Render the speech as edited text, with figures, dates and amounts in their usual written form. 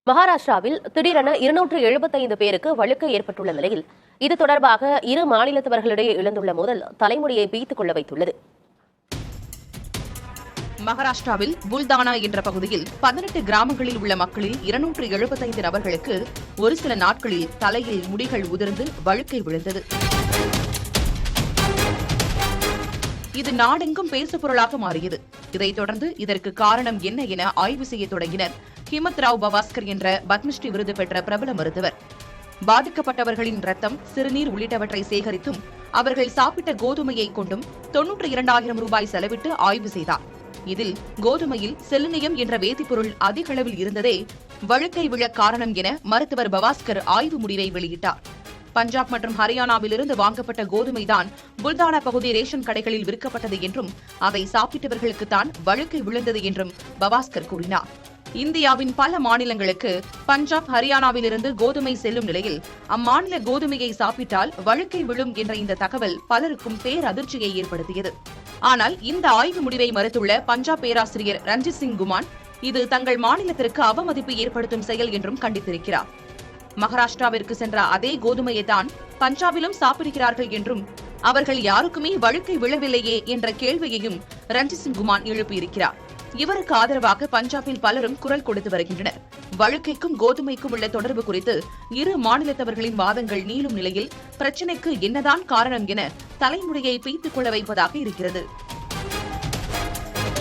மகாராஷ்டிராவில் திடீரென 275 பேருக்கு வழுக்கை ஏற்பட்டுள்ள நிலையில் இது தொடர்பாக இரு மாநிலத்தவர்களிடையே எழுந்துள்ள மோதல் தலைமுடியை பீத்துக் கொள்ள வைத்துள்ளது. மகாராஷ்டிராவில் புல்தானா என்ற பகுதியில் 18 கிராமங்களில் உள்ள மக்களில் 275 நபர்களுக்கு ஒரு சில நாட்களில் தலையில் முடிகள் உதிர்ந்து வழுக்கை விழுந்தது. இது நாடெங்கும் பேசுபொருளாக மாறியது. இதைத் தொடர்ந்து இதற்கு காரணம் என்ன என ஆய்வு செய்ய தொடங்கினர் ஹிமத்ராவ் பவாஸ்கர் என்ற பத்மஸ்ரீ விருது பெற்ற பிரபல மருத்துவர். பாதிக்கப்பட்டவர்களின் ரத்தம், சிறுநீர் உள்ளிட்டவற்றை சேகரித்தும் அவர்கள் சாப்பிட்ட கோதுமையை கொண்டும் 92,000 ரூபாய் செலவிட்டு ஆய்வு செய்தார். இதில் கோதுமையில் செலினியம் என்ற வேதிப்பொருள் அதிக அளவில் இருந்ததே வழுக்கை விழ காரணம் என மருத்துவர் பவாஸ்கர் ஆய்வு முடிவை வெளியிட்டார். பஞ்சாப் மற்றும் ஹரியானாவிலிருந்து வாங்கப்பட்ட கோதுமைதான் புல்தானா பகுதி ரேஷன் கடைகளில் விற்கப்பட்டது என்றும் அவை சாப்பிட்டவர்களுக்குத்தான் வழுக்கை விழுந்தது என்றும் பவாஸ்கர் கூறினார். இந்தியாவின் பல மாநிலங்களுக்கு பஞ்சாப், ஹரியானாவிலிருந்து கோதுமை செல்லும் நிலையில் அம்மாநில கோதுமையை சாப்பிட்டால் வழுக்கை விழும் என்ற இந்த தகவல் பலருக்கும் பேரதிர்ச்சியை ஏற்படுத்தியது. ஆனால் இந்த ஆய்வு முடிவை மறுத்துள்ள பஞ்சாப் பேராசிரியர் ரஞ்சித் சிங் குமான் இது தங்கள் மாநிலத்திற்கு அவமதிப்பு ஏற்படுத்தும் செயல் என்றும் கண்டித்திருக்கிறார். மகாராஷ்டிராவிற்கு சென்ற அதே கோதுமையை தான் பஞ்சாபிலும் சாப்பிடுகிறார்கள் என்றும் அவர்கள் யாருக்குமே வழுக்கை விழவில்லையே என்ற கேள்வியையும் ரஞ்சித் சிங் குமான் எழுப்பியிருக்கிறார். இவருக்கு ஆதரவாக பஞ்சாபில் பலரும் குரல் கொடுத்து வருகின்றனர். வழுக்கைக்கும் கோதுமைக்கும் உள்ள தொடர்பு குறித்து இரு மாநிலத்தவர்களின் வாதங்கள் நீளும் நிலையில் பிரச்சினைக்கு என்னதான் காரணம் என தலைமுடியை பீத்துக் கொள்ள வைப்பதாக இருக்கிறது.